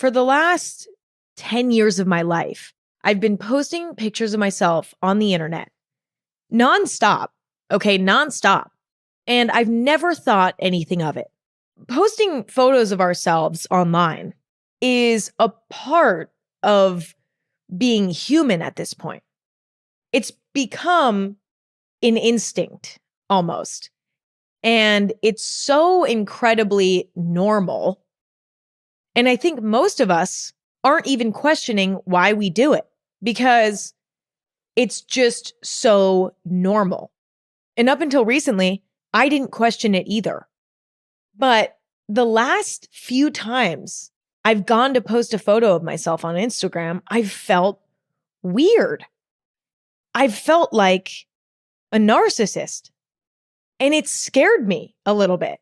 For the last 10 years of my life, I've been posting pictures of myself on the internet nonstop. Okay, nonstop. And I've never thought anything of it. Posting photos of ourselves online is a part of being human at this point. It's become an instinct almost. And it's so incredibly normal. And I think most of us aren't even questioning why we do it because it's just so normal. And up until recently, I didn't question it either. But the last few times I've gone to post a photo of myself on Instagram, I've felt weird. I've felt like a narcissist. And it scared me a little bit.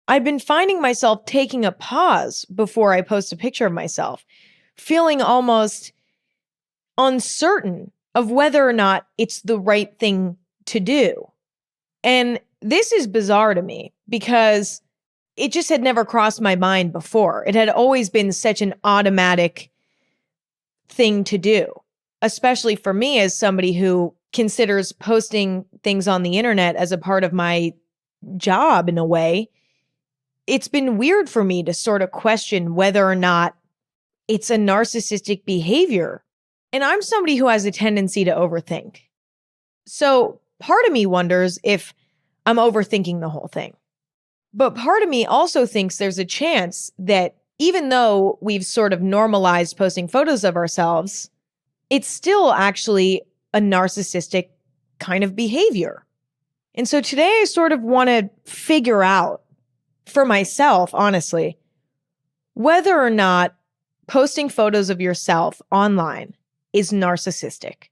I've been finding myself taking a pause before I post a picture of myself, feeling almost uncertain of whether or not it's the right thing to do. And this is bizarre to me because it just had never crossed my mind before. It had always been such an automatic thing to do, especially for me as somebody who considers posting things on the internet as a part of my job in a way. It's been weird for me to sort of question whether or not it's a narcissistic behavior. And I'm somebody who has a tendency to overthink. So part of me wonders if I'm overthinking the whole thing. But part of me also thinks there's a chance that even though we've sort of normalized posting photos of ourselves, it's still actually a narcissistic kind of behavior. And so today I sort of want to figure out for myself, honestly, whether or not posting photos of yourself online is narcissistic.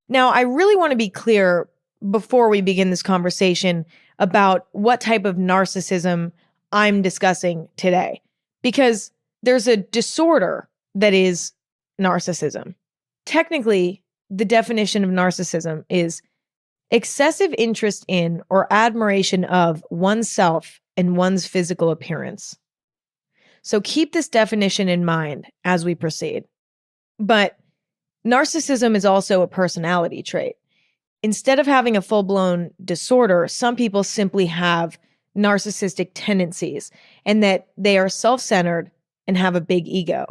Now, I really want to be clear before we begin this conversation about what type of narcissism I'm discussing today, because there's a disorder that is narcissism. Technically, the definition of narcissism is excessive interest in or admiration of oneself and one's physical appearance. So keep this definition in mind as we proceed. But narcissism is also a personality trait. Instead of having a full-blown disorder, some people simply have narcissistic tendencies and that they are self-centered and have a big ego.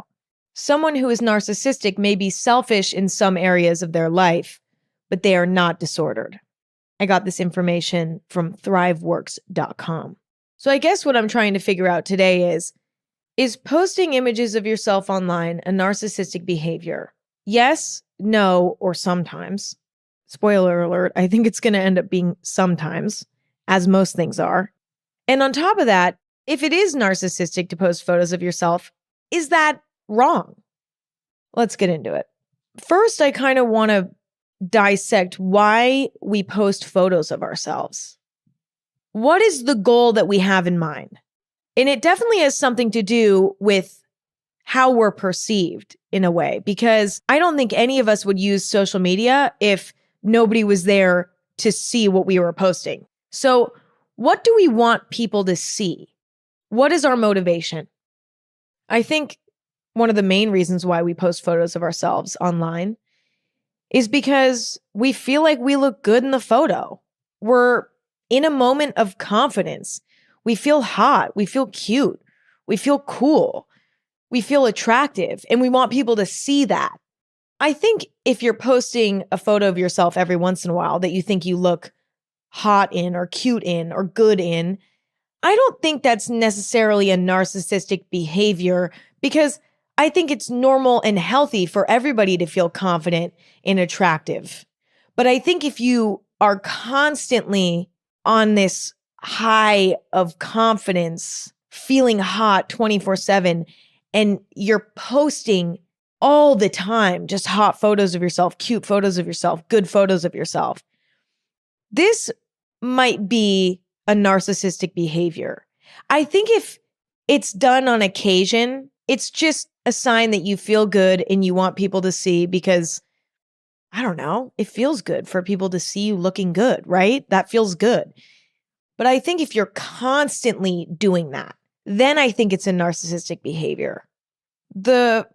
Someone who is narcissistic may be selfish in some areas of their life, but they are not disordered. I got this information from thriveworks.com. So I guess what I'm trying to figure out today is posting images of yourself online a narcissistic behavior? Yes, no, or sometimes. Spoiler alert, I think it's going to end up being sometimes, as most things are. And on top of that, if it is narcissistic to post photos of yourself, is that wrong? Let's get into it. First, I kind of want to dissect why we post photos of ourselves. What is the goal that we have in mind? And it definitely has something to do with how we're perceived in a way, because I don't think any of us would use social media if nobody was there to see what we were posting. So what do we want people to see? What is our motivation? I think one of the main reasons why we post photos of ourselves online is because we feel like we look good in the photo. We're in a moment of confidence. We feel hot. We feel cute. We feel cool. We feel attractive, and we want people to see that. I think if you're posting a photo of yourself every once in a while that you think you look hot in or cute in or good in, I don't think that's necessarily a narcissistic behavior, because I think it's normal and healthy for everybody to feel confident and attractive. But I think if you are constantly on this high of confidence, feeling hot 24/7, and you're posting all the time just hot photos of yourself, cute photos of yourself, good photos of yourself, this might be a narcissistic behavior. I think if it's done on occasion, it's just a sign that you feel good and you want people to see because, I don't know, it feels good for people to see you looking good, right? That feels good. But I think if you're constantly doing that, then I think it's a narcissistic behavior. The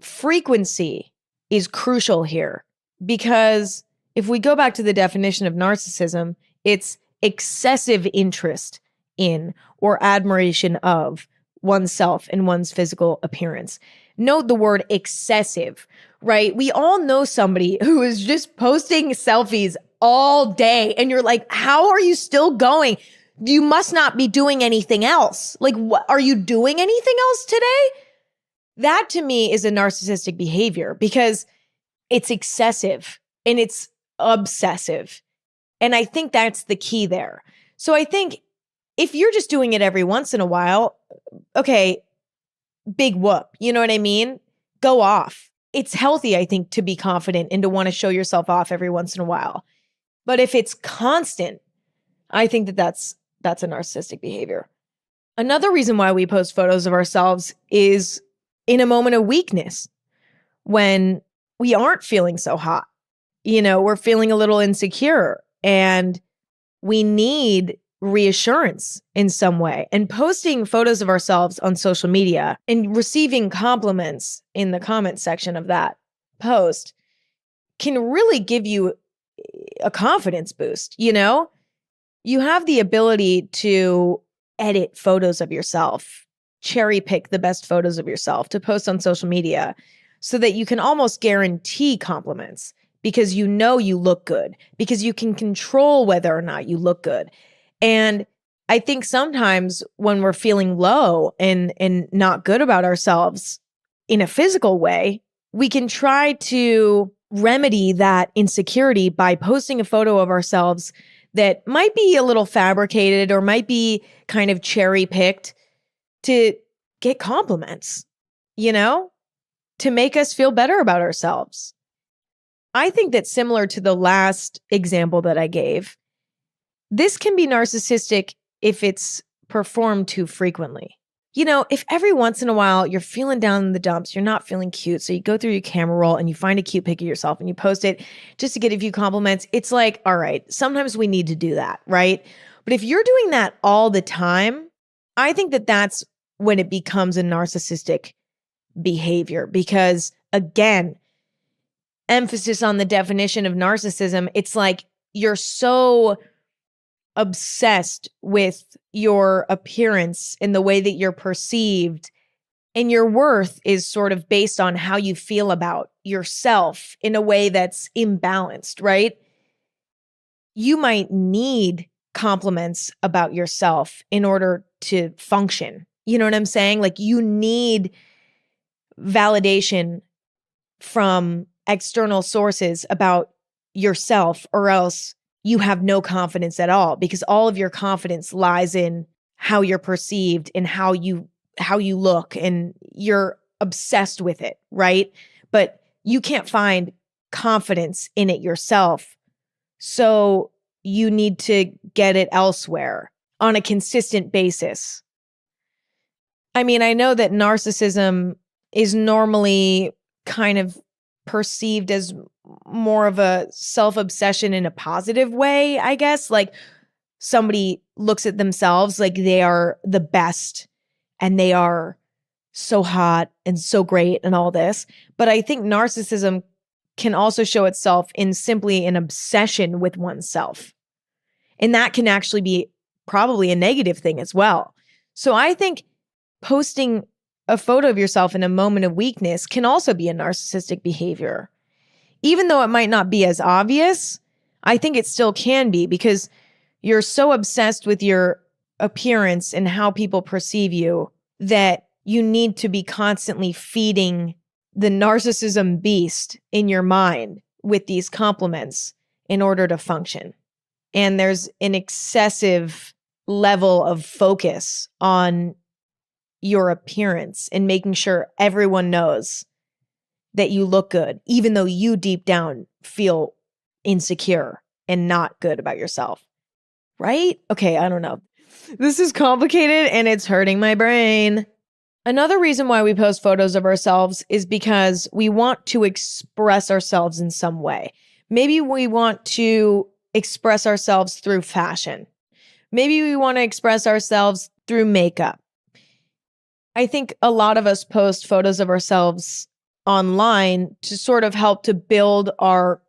frequency is crucial here because if we go back to the definition of narcissism, it's excessive interest in or admiration of oneself and one's physical appearance. Note the word excessive, right? We all know somebody who is just posting selfies all day and you're like, how are you still going? You must not be doing anything else. Like, what are you doing anything else today? That to me is a narcissistic behavior because it's excessive and it's obsessive. And I think that's the key there. So I think if you're just doing it every once in a while, okay, big whoop. You know what I mean? Go off. It's healthy, I think, to be confident and to want to show yourself off every once in a while. But if it's constant, I think that that's a narcissistic behavior. Another reason why we post photos of ourselves is in a moment of weakness when we aren't feeling so hot. You know, we're feeling a little insecure and we need reassurance in some way. And posting photos of ourselves on social media and receiving compliments in the comment section of that post can really give you a confidence boost. You know, you have the ability to edit photos of yourself, cherry pick the best photos of yourself to post on social media so that you can almost guarantee compliments because you know you look good, because you can control whether or not you look good. And I think sometimes when we're feeling low and not good about ourselves in a physical way, we can try to remedy that insecurity by posting a photo of ourselves that might be a little fabricated or might be kind of cherry picked to get compliments, you know, to make us feel better about ourselves. I think that similar to the last example that I gave, this can be narcissistic if it's performed too frequently. You know, if every once in a while you're feeling down in the dumps, you're not feeling cute, so you go through your camera roll and you find a cute pic of yourself and you post it just to get a few compliments, it's like, all right, sometimes we need to do that, right? But if you're doing that all the time, I think that that's when it becomes a narcissistic behavior because, again, emphasis on the definition of narcissism, it's like you're so obsessed with your appearance and the way that you're perceived, and your worth is sort of based on how you feel about yourself in a way that's imbalanced, right? You might need compliments about yourself in order to function. You know what I'm saying? Like you need validation from external sources about yourself, or else you have no confidence at all because all of your confidence lies in how you're perceived and how you look, and you're obsessed with it, right? But you can't find confidence in it yourself. So you need to get it elsewhere on a consistent basis. I mean, I know that narcissism is normally kind of perceived as more of a self-obsession in a positive way, I guess. Like somebody looks at themselves like they are the best and they are so hot and so great and all this. But I think narcissism can also show itself in simply an obsession with oneself. And that can actually be probably a negative thing as well. So I think posting a photo of yourself in a moment of weakness can also be a narcissistic behavior. Even though it might not be as obvious, I think it still can be because you're so obsessed with your appearance and how people perceive you that you need to be constantly feeding the narcissism beast in your mind with these compliments in order to function. And there's an excessive level of focus on your appearance and making sure everyone knows that you look good, even though you deep down feel insecure and not good about yourself. Right? Okay, I don't know. This is complicated and it's hurting my brain. Another reason why we post photos of ourselves is because we want to express ourselves in some way. Maybe we want to express ourselves through fashion. Maybe we want to express ourselves through makeup. I think a lot of us post photos of ourselves online to sort of help to build our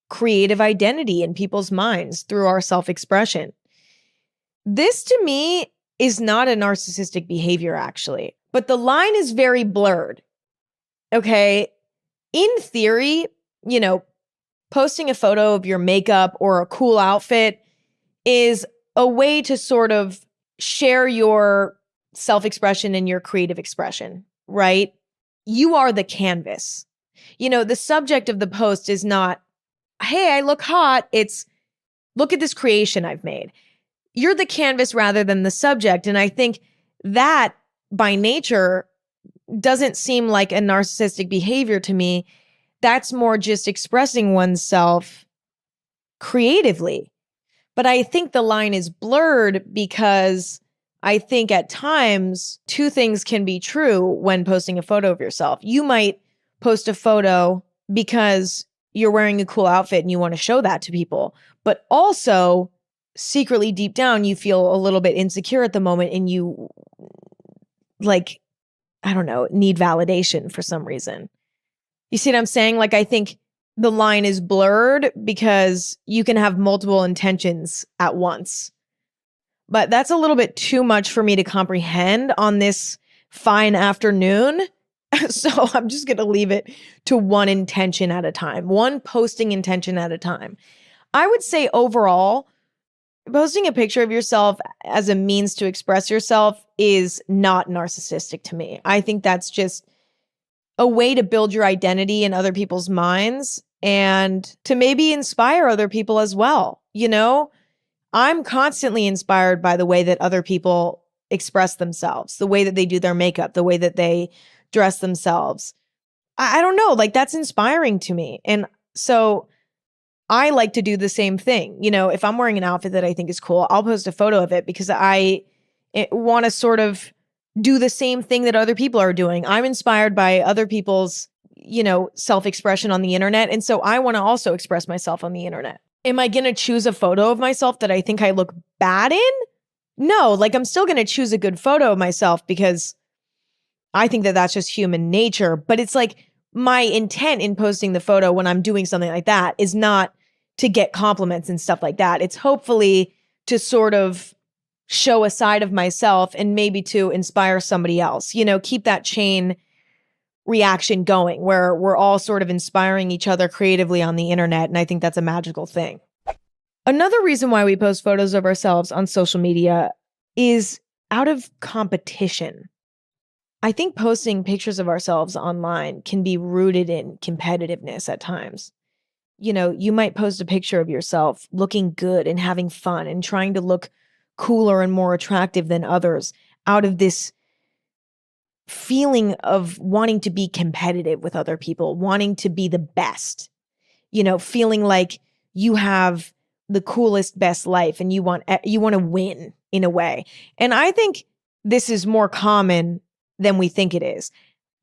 creative identity in people's minds through our self-expression. This to me is not a narcissistic behavior, actually, but the line is very blurred. Okay. In theory, posting a photo of your makeup or a cool outfit is a way to sort of share your self-expression and your creative expression, right? You are the canvas. The subject of the post is not, hey, I look hot. It's, look at this creation I've made. You're the canvas rather than the subject. And I think that by nature doesn't seem like a narcissistic behavior to me. That's more just expressing oneself creatively. But I think the line is blurred because I think at times two things can be true when posting a photo of yourself. You might post a photo because you're wearing a cool outfit and you want to show that to people, but also secretly deep down, you feel a little bit insecure at the moment and you need validation for some reason. You see what I'm saying? I think the line is blurred because you can have multiple intentions at once. But that's a little bit too much for me to comprehend on this fine afternoon. So I'm just going to leave it to one intention at a time, one posting intention at a time. I would say overall, posting a picture of yourself as a means to express yourself is not narcissistic to me. I think that's just a way to build your identity in other people's minds and to maybe inspire other people as well. I'm constantly inspired by the way that other people express themselves, the way that they do their makeup, the way that they dress themselves. I don't know, that's inspiring to me. And so I like to do the same thing. If I'm wearing an outfit that I think is cool, I'll post a photo of it because I want to sort of do the same thing that other people are doing. I'm inspired by other people's, self-expression on the internet. And so I want to also express myself on the internet. Am I going to choose a photo of myself that I think I look bad in? No, I'm still going to choose a good photo of myself because I think that that's just human nature. But it's my intent in posting the photo when I'm doing something like that is not to get compliments and stuff like that. It's hopefully to sort of show a side of myself and maybe to inspire somebody else, keep that chain reaction going where we're all sort of inspiring each other creatively on the internet. And I think that's a magical thing. Another reason why we post photos of ourselves on social media is out of competition. I think posting pictures of ourselves online can be rooted in competitiveness at times. You might post a picture of yourself looking good and having fun and trying to look cooler and more attractive than others out of this feeling of wanting to be competitive with other people, wanting to be the best, feeling like you have the coolest, best life and you want to win in a way. And I think this is more common than we think it is.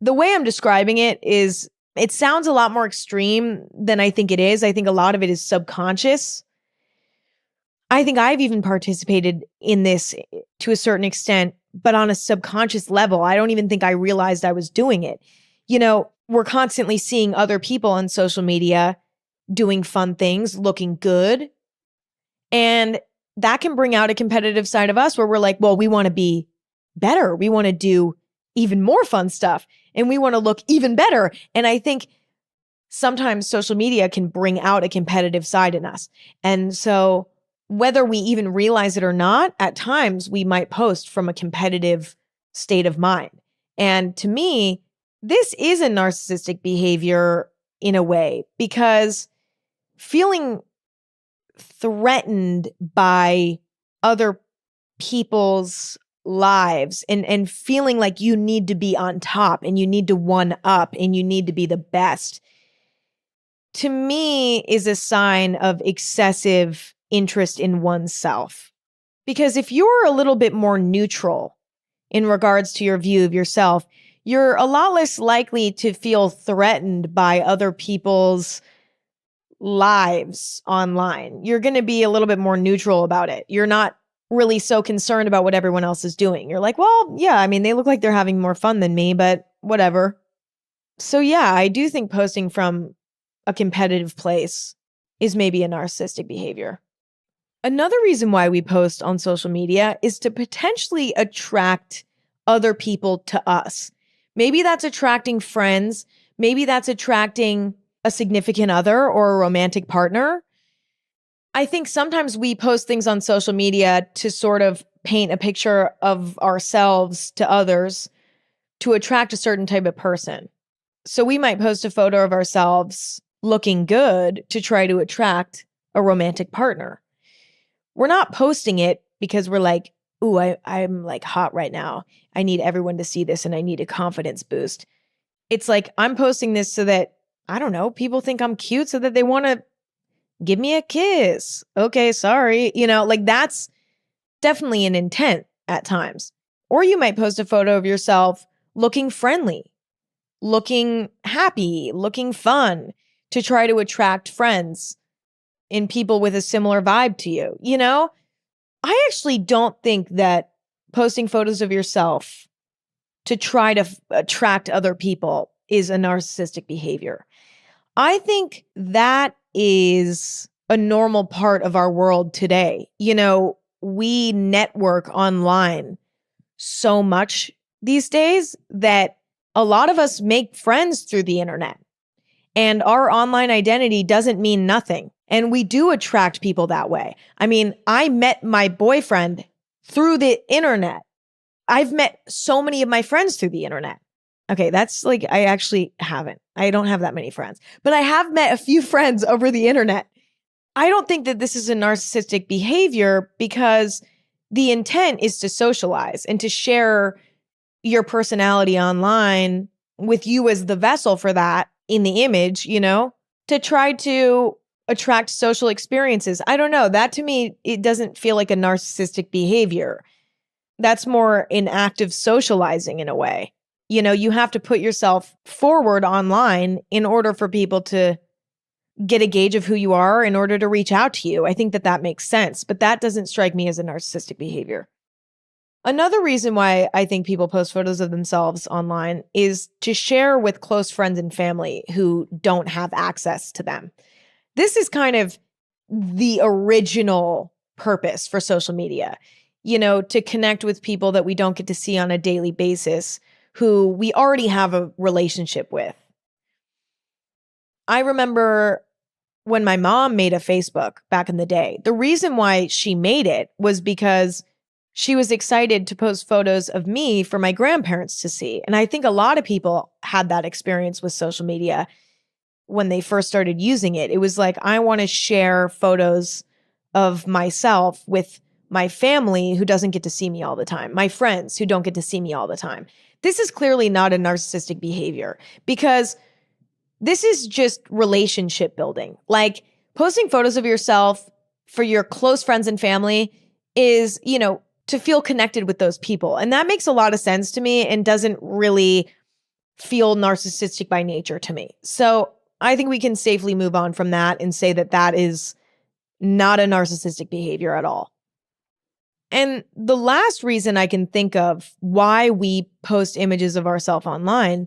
The way I'm describing it is, it sounds a lot more extreme than I think it is. I think a lot of it is subconscious. I think I've even participated in this to a certain extent, but on a subconscious level. I don't even think I realized I was doing it. We're constantly seeing other people on social media doing fun things, looking good. And that can bring out a competitive side of us where we're like, well, we want to be better. We want to do even more fun stuff and we want to look even better. And I think sometimes social media can bring out a competitive side in us. And so whether we even realize it or not, at times we might post from a competitive state of mind. And to me, this is a narcissistic behavior in a way, because feeling threatened by other people's lives and feeling like you need to be on top and you need to one up and you need to be the best, to me is a sign of excessive interest in oneself. Because if you're a little bit more neutral in regards to your view of yourself, you're a lot less likely to feel threatened by other people's lives online. You're going to be a little bit more neutral about it. You're not really so concerned about what everyone else is doing. You're like, well, yeah, I mean, they look like they're having more fun than me, but whatever. So yeah, I do think posting from a competitive place is maybe a narcissistic behavior. Another reason why we post on social media is to potentially attract other people to us. Maybe that's attracting friends. Maybe that's attracting a significant other or a romantic partner. I think sometimes we post things on social media to sort of paint a picture of ourselves to others to attract a certain type of person. So we might post a photo of ourselves looking good to try to attract a romantic partner. We're not posting it because we're like, ooh, I'm like hot right now. I need everyone to see this and I need a confidence boost. It's like, I'm posting this so that, I don't know, people think I'm cute so that they want to give me a kiss. Okay, sorry. Like that's definitely an intent at times. Or you might post a photo of yourself looking friendly, looking happy, looking fun to try to attract friends and people with a similar vibe to you. I actually don't think that posting photos of yourself to try to attract other people is a narcissistic behavior. I think that is a normal part of our world today. We network online so much these days that a lot of us make friends through the internet. And our online identity doesn't mean nothing. And we do attract people that way. I mean, I met my boyfriend through the internet. I've met so many of my friends through the internet. Okay, that's like, I actually haven't. I don't have that many friends, but I have met a few friends over the internet. I don't think that this is a narcissistic behavior because the intent is to socialize and to share your personality online with you as the vessel for that in the image, to try to attract social experiences. I don't know. That to me, it doesn't feel like a narcissistic behavior. That's more an act of socializing in a way. You have to put yourself forward online in order for people to get a gauge of who you are in order to reach out to you. I think that makes sense, but that doesn't strike me as a narcissistic behavior. Another reason why I think people post photos of themselves online is to share with close friends and family who don't have access to them. This is kind of the original purpose for social media, to connect with people that we don't get to see on a daily basis, who we already have a relationship with. I remember when my mom made a Facebook back in the day, the reason why she made it was because she was excited to post photos of me for my grandparents to see. And I think a lot of people had that experience with social media when they first started using it. It was like, I want to share photos of myself with my family who doesn't get to see me all the time, my friends who don't get to see me all the time. This is clearly not a narcissistic behavior because this is just relationship building. Like posting photos of yourself for your close friends and family is, to feel connected with those people. And that makes a lot of sense to me and doesn't really feel narcissistic by nature to me. So I think we can safely move on from that and say that that is not a narcissistic behavior at all. And the last reason I can think of why we post images of ourselves online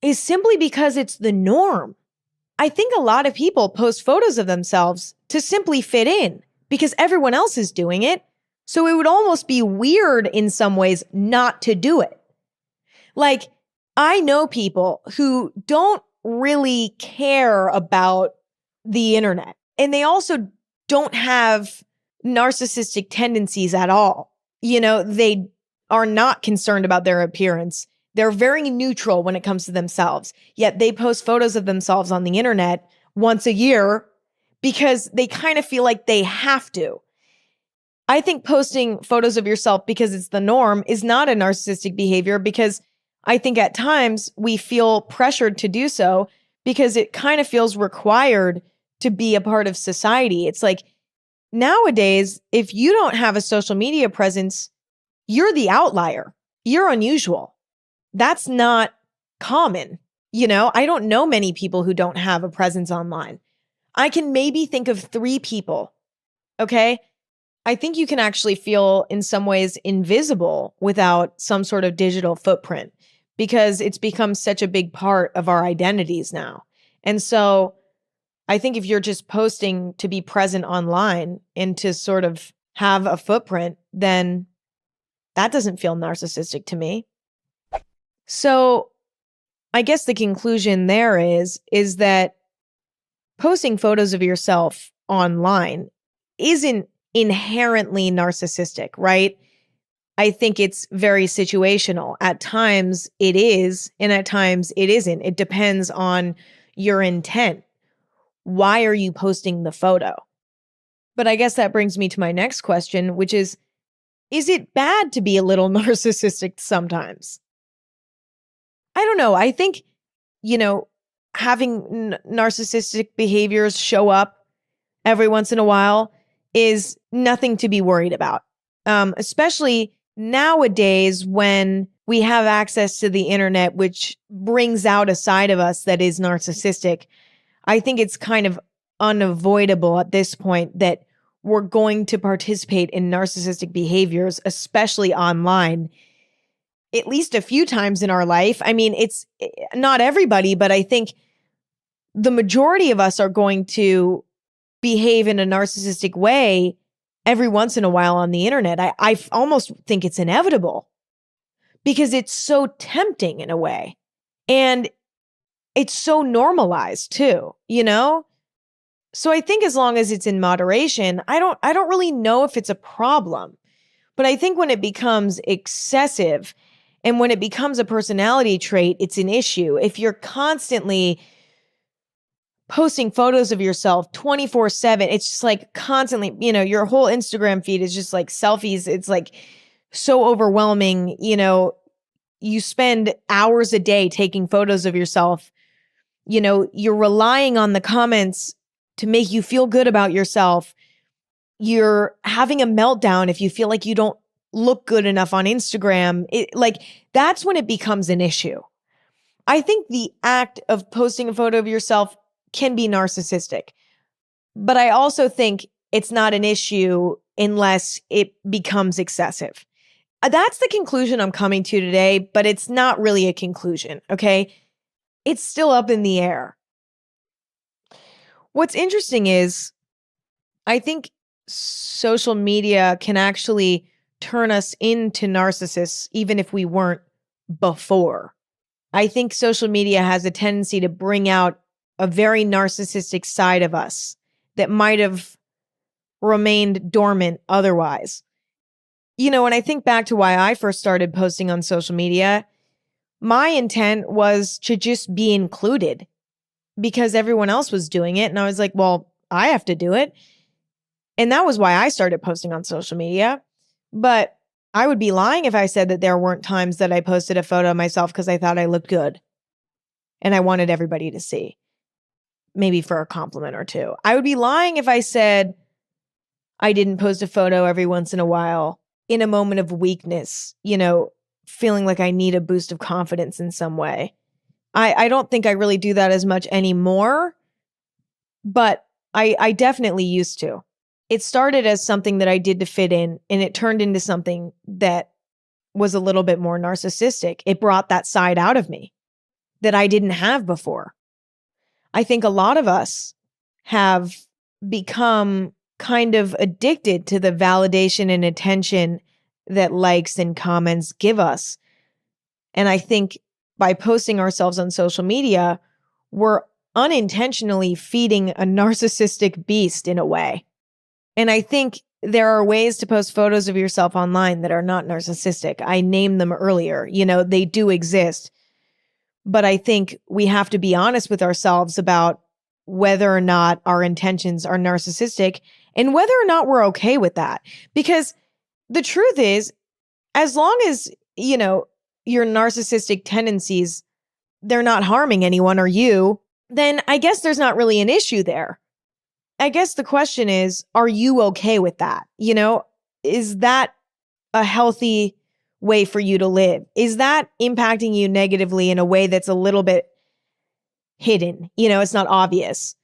is simply because it's the norm. I think a lot of people post photos of themselves to simply fit in because everyone else is doing it. So it would almost be weird in some ways not to do it. Like, I know people who don't really care about the internet, and they also don't have narcissistic tendencies at all. They are not concerned about their appearance. They're very neutral when it comes to themselves, yet they post photos of themselves on the internet once a year because they kind of feel like they have to. I think posting photos of yourself because it's the norm is not a narcissistic behavior because I think at times we feel pressured to do so because it kind of feels required to be a part of society. It's like nowadays, if you don't have a social media presence, you're the outlier. You're unusual. That's not common. I don't know many people who don't have a presence online. I can maybe think of 3 people. Okay. I think you can actually feel in some ways invisible without some sort of digital footprint because it's become such a big part of our identities now. And so I think if you're just posting to be present online and to sort of have a footprint, then that doesn't feel narcissistic to me. So I guess the conclusion there is that posting photos of yourself online isn't inherently narcissistic, right? I think it's very situational. At times it is, and at times it isn't. It depends on your intent. Why are you posting the photo? But I guess that brings me to my next question, which is it bad to be a little narcissistic sometimes? I don't know. I think, having narcissistic behaviors show up every once in a while is nothing to be worried about. Especially nowadays when we have access to the internet, which brings out a side of us that is narcissistic. I think it's kind of unavoidable at this point that we're going to participate in narcissistic behaviors, especially online, at least a few times in our life. I mean, it's not everybody, but I think the majority of us are going to behave in a narcissistic way every once in a while on the internet. I almost think it's inevitable because it's so tempting in a way. And it's so normalized too, So I think as long as it's in moderation, I don't really know if it's a problem. But I think when it becomes excessive and when it becomes a personality trait, it's an issue. If you're constantly posting photos of yourself 24/7, it's just like constantly, your whole Instagram feed is just like selfies. It's like so overwhelming. You spend hours a day taking photos of yourself. You're relying on the comments to make you feel good about yourself. You're having a meltdown if you feel like you don't look good enough on Instagram. That's when it becomes an issue. I think the act of posting a photo of yourself can be narcissistic, but I also think it's not an issue unless it becomes excessive. That's the conclusion I'm coming to today, but it's not really a conclusion, okay? It's still up in the air. What's interesting is I think social media can actually turn us into narcissists even if we weren't before. I think social media has a tendency to bring out a very narcissistic side of us that might have remained dormant otherwise. When I think back to why I first started posting on social media, my intent was to just be included because everyone else was doing it. And I was like, well, I have to do it. And that was why I started posting on social media. But I would be lying if I said that there weren't times that I posted a photo of myself because I thought I looked good and I wanted everybody to see, maybe for a compliment or two. I would be lying if I said I didn't post a photo every once in a while in a moment of weakness, feeling like I need a boost of confidence in some way. I don't think I really do that as much anymore, but I definitely used to. It started as something that I did to fit in, and it turned into something that was a little bit more narcissistic. It brought that side out of me that I didn't have before. I think a lot of us have become kind of addicted to the validation and attention that likes and comments give us. And I think by posting ourselves on social media, we're unintentionally feeding a narcissistic beast in a way. And I think there are ways to post photos of yourself online that are not narcissistic. I named them earlier. They do exist. But I think we have to be honest with ourselves about whether or not our intentions are narcissistic and whether or not we're okay with that. Because the truth is, as long as, your narcissistic tendencies, they're not harming anyone or you, then I guess there's not really an issue there. I guess the question is, are you okay with that? Is that a healthy way for you to live? Is that impacting you negatively in a way that's a little bit hidden? It's not obvious.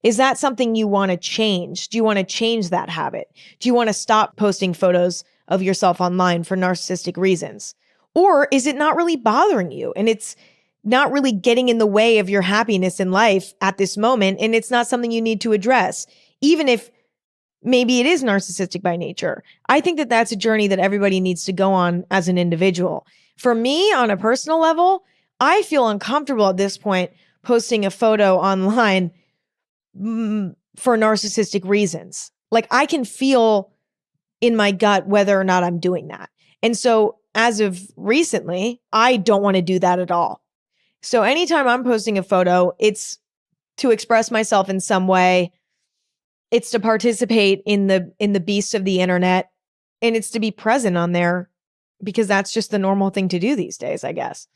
Is that something you want to change? Do you want to change that habit? Do you want to stop posting photos of yourself online for narcissistic reasons? Or is it not really bothering you and it's not really getting in the way of your happiness in life at this moment, and it's not something you need to address, even if maybe it is narcissistic by nature? I think that that's a journey that everybody needs to go on as an individual. For me, on a personal level, I feel uncomfortable at this point posting a photo online for narcissistic reasons. Like, I can feel in my gut whether or not I'm doing that. And so as of recently, I don't want to do that at all. So anytime I'm posting a photo, it's to express myself in some way. It's to participate in the beast of the internet, and it's to be present on there because that's just the normal thing to do these days, I guess.